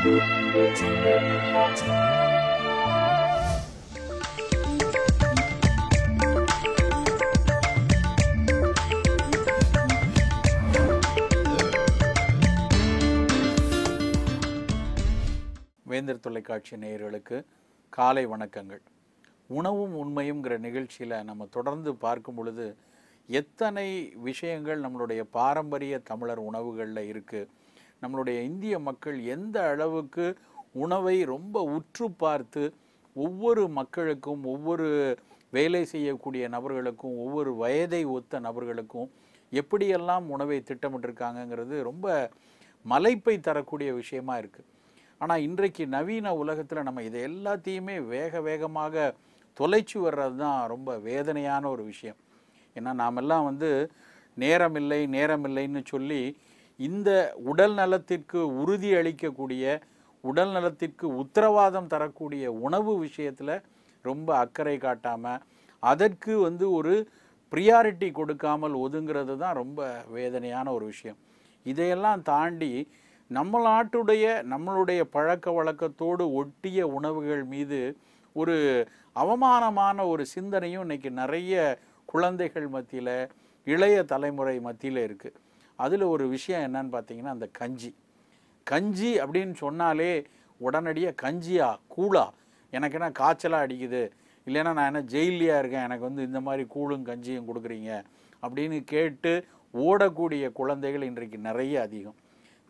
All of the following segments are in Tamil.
வேந்தர் தொலைக்காட்சி நேயர்களுக்கு காலை வணக்கங்கள். உணவும் உண்மையும்ங்கிற நிகழ்ச்சியில் நம்ம தொடர்ந்து பார்க்கும் பொழுது எத்தனை விஷயங்கள் நம்மளுடைய பாரம்பரிய தமிழர் உணவுகளில் இருக்குது. நம்மளுடைய இந்திய மக்கள் எந்த அளவுக்கு உணவை ரொம்ப உற்று பார்த்து ஒவ்வொரு மக்களுக்கும், ஒவ்வொரு வேலை செய்யக்கூடிய நபர்களுக்கும், ஒவ்வொரு வயதை ஒத்த நபர்களுக்கும் எப்படியெல்லாம் உணவை திட்டமிட்டிருக்காங்கங்கிறது ரொம்ப மலைப்பை தரக்கூடிய விஷயமா இருக்குது. ஆனால் இன்றைக்கு நவீன உலகத்தில் நம்ம இதை எல்லாத்தையுமே வேகமாக தொலைச்சி வர்றது தான் ரொம்ப வேதனையான ஒரு விஷயம். ஏன்னா நாமெல்லாம் நேரமில்லைன்னு சொல்லி இந்த உடல் நலத்திற்கு உறுதி அளிக்கக்கூடிய, உடல் நலத்திற்கு உத்தரவாதம் தரக்கூடிய உணவு விஷயத்தில் ரொம்ப அக்கறை காட்டாமல், அதற்கு ஒரு ப்ரியாரிட்டி கொடுக்காமல் ஒதுங்கிறது தான் ரொம்ப வேதனையான ஒரு விஷயம். இதையெல்லாம் தாண்டி நம்மளுடைய பழக்க வழக்கத்தோடு ஒட்டிய உணவுகள் மீது ஒரு அவமானமான ஒரு சிந்தனையும் இன்றைக்கி நிறைய குழந்தைகள் மத்தியில், இளைய தலைமுறை மத்தியில் இருக்குது. அதில் ஒரு விஷயம் என்னன்னு பார்த்தீங்கன்னா, அந்த கஞ்சி அப்படின்னு சொன்னாலே உடனடியாக கஞ்சியா, கூழா, எனக்கு என்ன காய்ச்சலாக அடிக்குது, இல்லைன்னா நான் என்ன ஜெயிலியாக இருக்கேன், எனக்கு இந்த மாதிரி கூழும் கஞ்சியும் கொடுக்குறீங்க அப்படின்னு கேட்டு ஓடக்கூடிய குழந்தைகள் இன்றைக்கு நிறைய அதிகம்.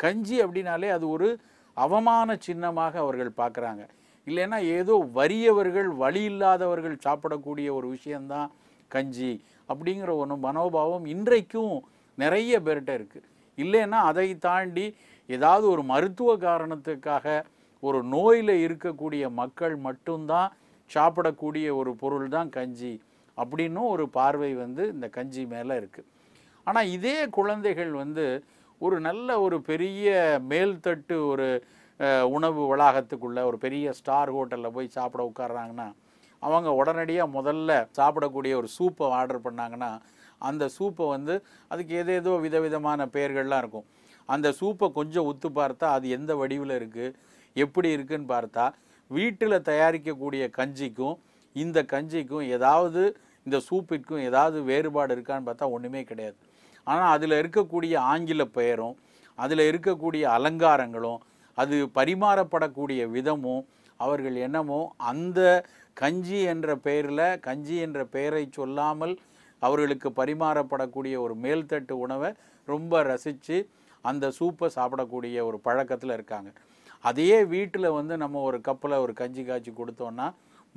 கஞ்சி அப்படின்னாலே அது ஒரு அவமான சின்னமாக அவர்கள் பார்க்குறாங்க. இல்லைன்னா ஏதோ வறியவர்கள், வழி இல்லாதவர்கள் சாப்பிடக்கூடிய ஒரு விஷயந்தான் கஞ்சி அப்படிங்கிற ஒரு மனோபாவம் இன்றைக்கும் நிறைய பேர்கிட்ட இருக்குது. இல்லைன்னா அதை தாண்டி ஏதாவது ஒரு மருத்துவ காரணத்துக்காக ஒரு நோயில் இருக்கக்கூடிய மக்கள் மட்டும்தான் சாப்பிடக்கூடிய ஒரு பொருள் தான் கஞ்சி அப்படின்னும் ஒரு பார்வை இந்த கஞ்சி மேலே இருக்குது. ஆனால் இதே குழந்தைகள் ஒரு நல்ல ஒரு பெரிய மேல்தட்டு ஒரு உணவு வளாகத்துக்குள்ளே ஒரு பெரிய ஸ்டார் ஹோட்டலில் போய் சாப்பிட உட்கார்றாங்கன்னா, அவங்க உடனடியாக முதல்ல சாப்பிடக்கூடிய ஒரு சூப்பை ஆர்டர் பண்ணாங்கன்னா, அந்த சூப்பை அதுக்கு ஏதேதோ விதவிதமான பெயர்கள்லாம் இருக்கும். அந்த சூப்பை கொஞ்சம் உத்து பார்த்தா அது எந்த வடிவில் இருக்குது, எப்படி இருக்குதுன்னு பார்த்தா, வீட்டில் தயாரிக்கக்கூடிய கஞ்சிக்கும் இந்த கஞ்சிக்கும் இந்த சூப்பிற்கும் ஏதாவது வேறுபாடு இருக்கான்னு பார்த்தா ஒன்றுமே கிடையாது. ஆனால் அதில் இருக்கக்கூடிய ஆங்கில பெயரும், அதில் இருக்கக்கூடிய அலங்காரங்களும், அது பரிமாறப்படக்கூடிய விதமும், அவர்கள் என்னமோ அந்த கஞ்சி என்ற பெயரை சொல்லாமல் அவர்களுக்கு பரிமாறப்படக்கூடிய ஒரு மேல்தட்டு உணவை ரொம்ப ரசித்து அந்த சூப்பை சாப்பிடக்கூடிய ஒரு பழக்கத்தில் இருக்காங்க. அதையே வீட்டில் நம்ம ஒரு கப்பில் ஒரு கஞ்சி காய்ச்சி கொடுத்தோன்னா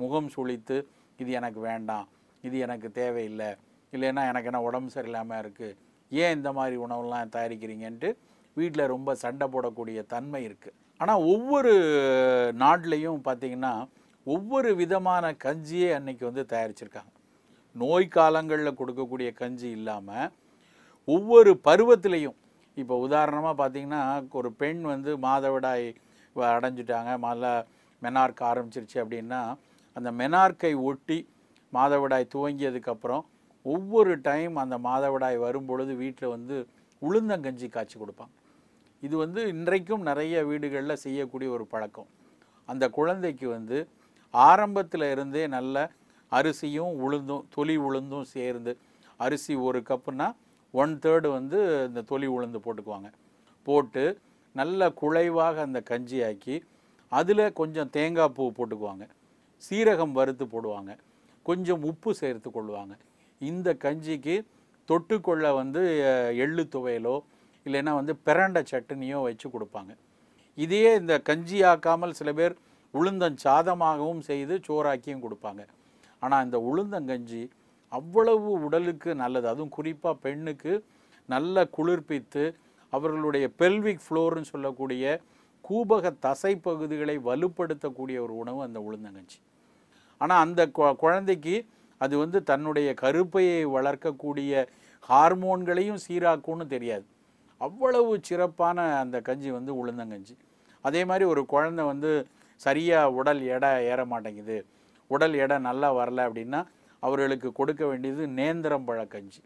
முகம் சுளித்து, இது எனக்கு வேண்டாம், இது எனக்கு தேவையில்லை, இல்லைன்னா எனக்கு என்ன உடம்பு சரியில்லாமல் இருக்குது, ஏன் இந்த மாதிரி உணவுலாம் தயாரிக்கிறீங்கன்ட்டு வீட்டில் ரொம்ப சண்டை போடக்கூடிய தன்மை இருக்குது. ஆனால் ஒவ்வொரு நாட்டிலையும் பார்த்திங்கன்னா ஒவ்வொரு விதமான கஞ்சியே அன்றைக்கி தயாரிச்சிருக்காங்க. நோய் காலங்களில் கொடுக்கக்கூடிய கஞ்சி இல்லாமல் ஒவ்வொரு பருவத்திலையும், இப்போ உதாரணமாக பார்த்திங்கன்னா ஒரு பெண் மாதவிடாய் அடைஞ்சிட்டாங்க, மெனார்க் ஆரம்பிச்சிருச்சு அப்படின்னா, அந்த மெனார்க்கை ஒட்டி மாதவிடாய் துவங்கியதுக்கப்புறம் ஒவ்வொரு டைம் அந்த மாதவிடாய் வரும்பொழுது வீட்டில் உளுந்தங்கஞ்சி காய்ச்சி கொடுப்பாங்க. இது இன்றைக்கும் நிறைய வீடுகளில் செய்யக்கூடிய ஒரு பழக்கம். அந்த குழந்தைக்கு ஆரம்பத்தில் இருந்தே நல்ல அரிசியும் உளுந்தும், தொலி உளுந்தும் சேர்ந்து, அரிசி ஒரு கப்புனா 1/3 இந்த தொலி உளுந்து போட்டுக்குவாங்க. போட்டு நல்ல குழைவாக அந்த கஞ்சி ஆக்கி அதில் கொஞ்சம் தேங்காய் பூ போட்டுக்குவாங்க, சீரகம் வறுத்து போடுவாங்க, கொஞ்சம் உப்பு சேர்த்து கொள்வாங்க. இந்த கஞ்சிக்கு தொட்டுக்கொள்ள எள்ளு துவையலோ இல்லைன்னா பிரண்டை சட்னியோ வச்சு கொடுப்பாங்க. இதையே இந்த கஞ்சி ஆக்காமல் சில பேர் உளுந்தஞ்சாதமாகவும் செய்து சோறாக்கியும் கொடுப்பாங்க. ஆனால் இந்த உளுந்தங்கஞ்சி அவ்வளவு உடலுக்கு நல்லது. அதுவும் குறிப்பாக பெண்ணுக்கு நல்ல குளிர்ப்பித்து அவர்களுடைய பெல்விக் ஃப்ளோர்னு சொல்லக்கூடிய கூபக தசை பகுதிகளை வலுப்படுத்தக்கூடிய ஒரு உணவு அந்த உளுந்தங்கஞ்சி. ஆனால் அந்த குழந்தைக்கு அது தன்னுடைய கருப்பையை வளர்க்கக்கூடிய ஹார்மோன்களையும் சீராக்கும்னு தெரியாது. அவ்வளவு சிறப்பான அந்த கஞ்சி உளுந்தங்கஞ்சி. அதே மாதிரி ஒரு குழந்தை சரியாக உடல் எடை ஏற மாட்டேங்குது, உடல் எடை நல்லா வரல அப்படின்னா அவர்களுக்கு கொடுக்க வேண்டியது நேந்திரம்பழ கஞ்சி.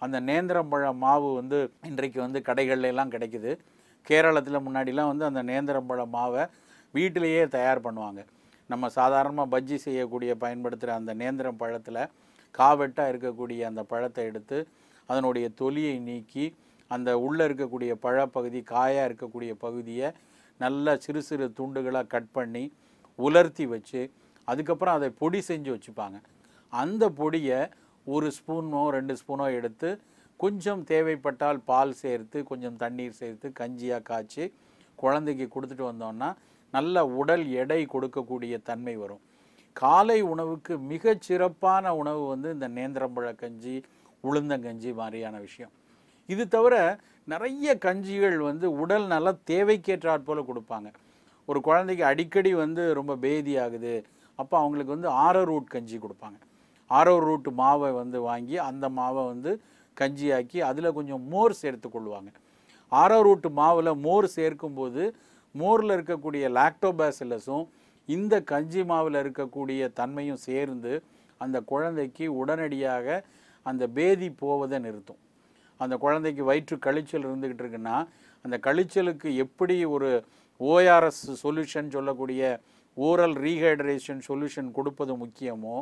அந்த நேந்திரம்பழ மாவு இன்றைக்கு கடைகள்ல எல்லாம் கிடைக்குது. கேரளத்தில் முன்னாடிலாம் வந்து அந்த நேந்திரம்பழ மாவை வீட்டிலேயே தயார் பண்ணுவாங்க. நம்ம சாதாரணமாக பஜ்ஜி செய்யக்கூடிய பயன்படுத்துகிற அந்த நேந்திரம் பழத்தில் காவெட்டாக இருக்கக்கூடிய அந்த பழத்தை எடுத்து அதனுடைய தொலியை நீக்கி அந்த உள்ளே இருக்கக்கூடிய பழப்பகுதி காயாக இருக்கக்கூடிய பகுதியை நல்லா சிறு சிறு துண்டுகளாக கட் பண்ணி உலர்த்தி வச்சு அதுக்கப்புறம் அதை பொடி செஞ்சு வச்சுப்பாங்க. அந்த பொடியை 1 ஸ்பூனோ 2 ஸ்பூனோ எடுத்து கொஞ்சம் தேவைப்பட்டால் பால் சேர்த்து கொஞ்சம் தண்ணீர் சேர்த்து கஞ்சியாக காய்ச்சி குழந்தைக்கு கொடுத்துட்டு வந்தோம்னா நல்ல உடல் எடை கொடுக்கக்கூடிய தன்மை வரும். காலை உணவுக்கு மிகச் சிறப்பான உணவு வந்து இந்த நேந்திரம்பழ கஞ்சி, உளுந்தங்கஞ்சி மாதிரியான விஷயம். இது தவிர நிறைய கஞ்சிகள் வந்து உடல் நல தேவைக்கேற்றாற் போல் கொடுப்பாங்க. ஒரு குழந்தைக்கு அடிக்கடி வந்து ரொம்ப பேதி ஆகுது, அப்போ அவங்களுக்கு வந்து ஆரோரூட் கஞ்சி கொடுப்பாங்க. ஆரோரூட் மாவை வந்து வாங்கி அந்த மாவை வந்து கஞ்சியாக்கி அதில் கொஞ்சம் மோர் சேர்த்து கொள்வாங்க. ஆரோரூட் மாவில் மோர் சேர்க்கும்போது மோரில் இருக்கக்கூடிய லாக்டோபாசிலஸும் இந்த கஞ்சி மாவில் இருக்கக்கூடிய தன்மையும் சேர்ந்து அந்த குழந்தைக்கு உடனடியாக அந்த பேதி போவதை நிறுத்தும். அந்த குழந்தைக்கு வயிற்று கழிச்சல் இருந்துக்கிட்டு இருக்குன்னா அந்த கழிச்சலுக்கு எப்படி ஒரு ஓஆர்எஸ் சொல்யூஷன் சொல்லக்கூடிய ஓரல் ரீஹைட்ரேஷன் சொல்யூஷன் கொடுப்பது முக்கியமோ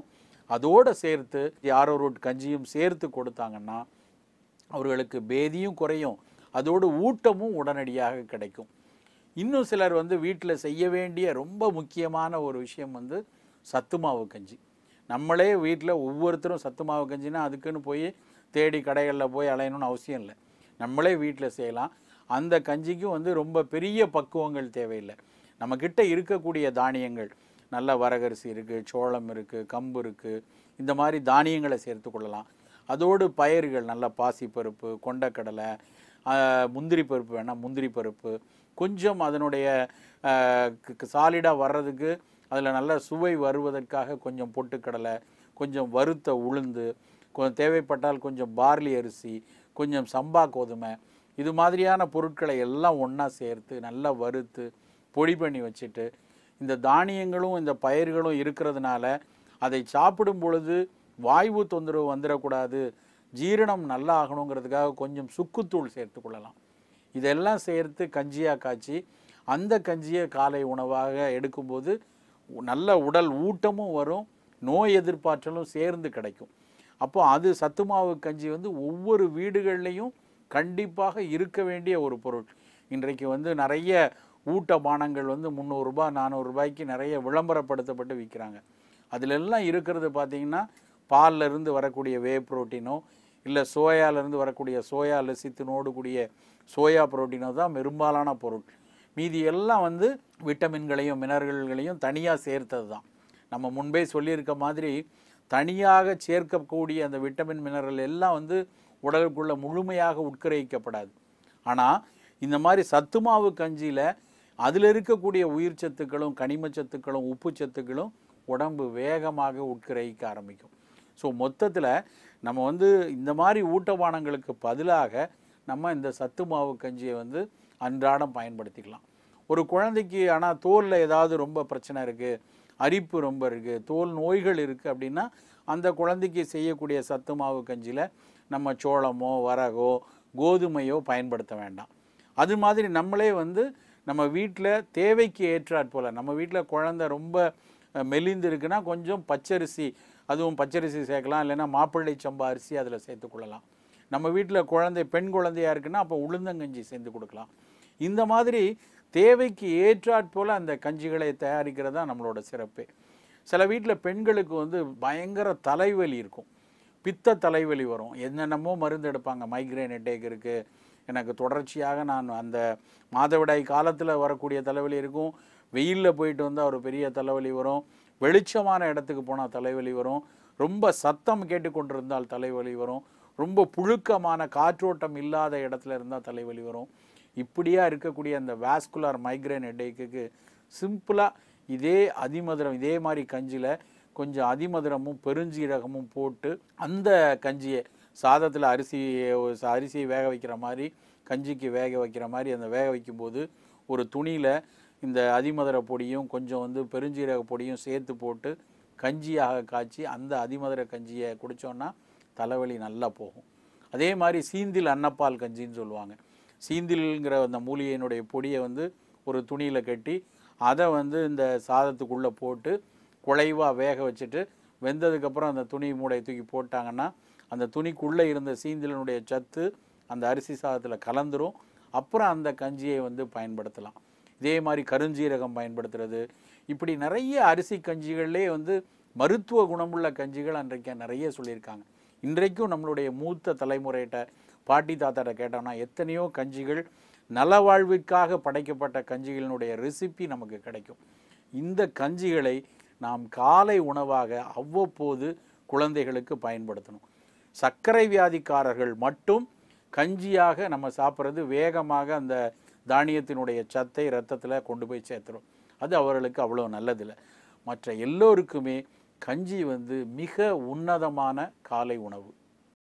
அதோடு சேர்த்து ஆரோரூட் கஞ்சியும் சேர்த்து கொடுத்தாங்கன்னா அவர்களுக்கு பேதியும் குறையும், அதோடு ஊட்டமும் உடனடியாக கிடைக்கும். இன்னும் சிலர் வந்து வீட்டில் செய்ய வேண்டிய ரொம்ப முக்கியமான ஒரு விஷயம் வந்து சத்து மாவு கஞ்சி. நம்மளே வீட்டில் ஒவ்வொருத்தரும் சத்து மாவு கஞ்சினா அதுக்குன்னு போய் தேடி கடைகளில் போய் அலையணும்னு அவசியம் இல்லை, நம்மளே வீட்டில் செய்யலாம். அந்த கஞ்சிக்கும் வந்து ரொம்ப பெரிய பக்குவங்கள் தேவையில்லை. நம்மக்கிட்ட இருக்கக்கூடிய தானியங்கள் நல்ல வரகரிசி இருக்குது, சோளம் இருக்குது, கம்பு இருக்குது, இந்த மாதிரி தானியங்களை சேர்த்து கொள்ளலாம். அதோடு பயிர்கள் நல்ல பாசிப்பருப்பு, கொண்டக்கடலை, முந்திரி பருப்பு வேணால் முந்திரி பருப்பு, கொஞ்சம் அதனுடைய சாலிடாக வர்றதுக்கு அதில் நல்ல சுவை வருவதற்காக கொஞ்சம் பொட்டுக்கடலை, கொஞ்சம் வறுத்த உளுந்து, தேவைப்பட்டால் கொஞ்சம் பார்லி அரிசி, கொஞ்சம் சம்பா கோதுமை, இது மாதிரியான பொருட்களை எல்லாம் ஒன்றா சேர்த்து நல்லா வறுத்து பொடி பண்ணி வச்சுட்டு இந்த தானியங்களும் இந்த பயிர்களும் இருக்கிறதுனால அதை சாப்பிடும் பொழுது வாய்வு தொந்தரவு வந்துடக்கூடாது, ஜீரணம் நல்லா ஆகணுங்கிறதுக்காக கொஞ்சம் சுக்குத்தூள் சேர்த்து கொள்ளலாம். இதெல்லாம் சேர்த்து கஞ்சியாக காய்ச்சி அந்த கஞ்சியை காலை உணவாக எடுக்கும்போது நல்ல உடல் ஊட்டமும் வரும், நோய் எதிர்ப்பாற்றலும் சேர்ந்து கிடைக்கும். அப்போ அது சத்து மாவு கஞ்சி வந்து ஒவ்வொரு வீடுகள்லையும் கண்டிப்பாக இருக்க வேண்டிய ஒரு பொருள். இன்றைக்கு வந்து நிறைய ஊட்டபானங்கள் வந்து 300 ரூபாய் 400 ரூபாய்க்கு நிறைய விளம்பரப்படுத்தப்பட்டு விற்கிறாங்க. அதிலெல்லாம் இருக்கிறது பார்த்திங்கன்னா பாலில் இருந்து வரக்கூடிய வே புரோட்டீனோ இல்லை சோயாவிலேருந்து வரக்கூடிய சோயா லசித்தினோடு கூடிய சோயா புரோட்டீனோ தான் பெரும்பாலான பொருள். மீதி எல்லாம் வந்து விட்டமின்களையும் மினரல்களையும் தனியாக சேர்த்தது தான். நம்ம முன்பே சொல்லியிருக்க மாதிரி தனியாக சேர்க்கக்கூடிய அந்த விட்டமின் மினரல் எல்லாம் வந்து உடலுக்குள்ள முழுமையாக உட்கிரகிக்கப்படாது. ஆனால் இந்த மாதிரி சத்து மாவு கஞ்சியில் அதில் இருக்கக்கூடிய உயிர் சத்துக்களும் கனிம சத்துக்களும் உப்பு சத்துக்களும் உடம்பு வேகமாக உட்கிரகிக்க ஆரம்பிக்கும். ஸோ மொத்தத்தில் நம்ம வந்து இந்த மாதிரி ஊட்டபானங்களுக்கு பதிலாக நம்ம இந்த சத்து மாவு கஞ்சியை வந்து அன்றாடம் பயன்படுத்திக்கலாம். ஒரு குழந்தைக்கு ஆனால் தோலில் ஏதாவது ரொம்ப பிரச்சனை இருக்குது, அரிப்பு ரொம்ப இருக்குது, தோல் நோய்கள் இருக்குது அப்படின்னா அந்த குழந்தைக்கு செய்யக்கூடிய சத்து மாவு கஞ்சியில் நம்ம சோளமோ வரகோ கோதுமையோ பயன்படுத்த வேண்டாம். அது மாதிரி நம்மளே வந்து நம்ம வீட்டில் தேவைக்கு ஏற்றாற் போல், நம்ம வீட்டில் குழந்தை ரொம்ப மெலிந்து இருக்குன்னா கொஞ்சம் பச்சரிசி, அதுவும் பச்சரிசி சேர்க்கலாம், இல்லைன்னா மாப்பிள்ளை சம்பா அரிசி அதில் சேர்த்துக்கொள்ளலாம். நம்ம வீட்டில் குழந்தை பெண் குழந்தையாக இருக்குன்னா அப்போ உளுந்தங்கஞ்சி சேர்ந்து கொடுக்கலாம். இந்த மாதிரி தேவைக்கு ஏற்றாற் போல் அந்த கஞ்சிகளை தயாரிக்கிறது தான் நம்மளோட சிறப்பே. சில வீட்டில் பெண்களுக்கு வந்து பயங்கர தலைவலி இருக்கும், பித்த தலைவலி வரும், என்னென்னமோ மருந்து எடுப்பாங்க, மைக்ரேன் ஹெட்டேக் இருக்குது, எனக்கு தொடர்ச்சியாக நான் அந்த மாதவிடாய் காலத்தில் வரக்கூடிய தலைவலி இருக்கும், வெயிலில் போயிட்டு வந்தால் ஒரு பெரிய தலைவலி வரும், வெளிச்சமான இடத்துக்கு போனால் தலைவலி வரும், ரொம்ப சத்தம் கேட்டுக்கொண்டிருந்தால் தலைவலி வரும், ரொம்ப புழுக்கமான காற்றோட்டம் இல்லாத இடத்துல இருந்தால் தலைவலி வரும். இப்படியாக இருக்கக்கூடிய அந்த வாஸ்குலர் மைக்ரேன் ஹெட்டேக்கு சிம்பிளாக இதே அதிமதுரம், இதே மாதிரி கஞ்சியில் கொஞ்சம் அதிமதுரமும் பெருஞ்சீரகமும் போட்டு அந்த கஞ்சியை சாதத்தில் அரிசியை வேக வைக்கிற மாதிரி கஞ்சிக்கு வேக வைக்கிற மாதிரி அந்த வேக வைக்கும்போது ஒரு துணியில் இந்த அதிமதுர பொடியும் கொஞ்சம் வந்து பெருஞ்சீரக பொடியும் சேர்த்து போட்டு கஞ்சியாக காய்ச்சி அந்த அதிமதுர கஞ்சியை குடித்தோன்னா தலைவலி நல்லா போகும். அதே மாதிரி சீந்தில் அன்னப்பால் கஞ்சின்னு சொல்லுவாங்க. சீந்தில்ங்கிற அந்த மூலிகையினுடைய பொடியை வந்து ஒரு துணியில் கட்டி அதை வந்து இந்த சாதத்துக்குள்ளே போட்டு குழைவாக வேக வச்சுட்டு வெந்ததுக்கப்புறம் அந்த துணி மூடையை தூக்கி போட்டாங்கன்னா அந்த துணிக்குள்ளே இருந்த சீந்திலனுடைய சத்து அந்த அரிசி சாதத்தில் கலந்துரும். அப்புறம் அந்த கஞ்சியை வந்து பயன்படுத்தலாம். இதே மாதிரி கருஞ்சீரகம் பயன்படுத்துறது, இப்படி நிறைய அரிசி கஞ்சிகள்லே வந்து மருத்துவ குணமுள்ள கஞ்சிகள் அன்றைக்கு நிறைய சொல்லியிருக்காங்க. இன்றைக்கும் நம்மளுடைய மூத்த தலைமுறையிட்ட பாட்டி தாத்தாட்ட கேட்டோம்னா எத்தனையோ கஞ்சிகள் நலவாழ்விற்காக படைக்கப்பட்ட கஞ்சிகளினுடைய ரெசிபி நமக்கு கிடைக்கும். இந்த கஞ்சிகளை நாம் காலை உணவாக அவ்வப்போது குழந்தைகளுக்கு பயன்படுத்தணும். சர்க்கரை வியாதிக்காரர்கள் மட்டும் கஞ்சியாக நம்ம சாப்பிட்றது வேகமாக அந்த தானியத்தினுடைய சத்தை இரத்தத்தில் கொண்டு போய் சேர்த்துரும். அது அவர்களுக்கு அவ்வளோ நல்லதில்லை. மற்ற எல்லோருக்குமே கஞ்சி வந்து மிக உன்னதமான காலை உணவு.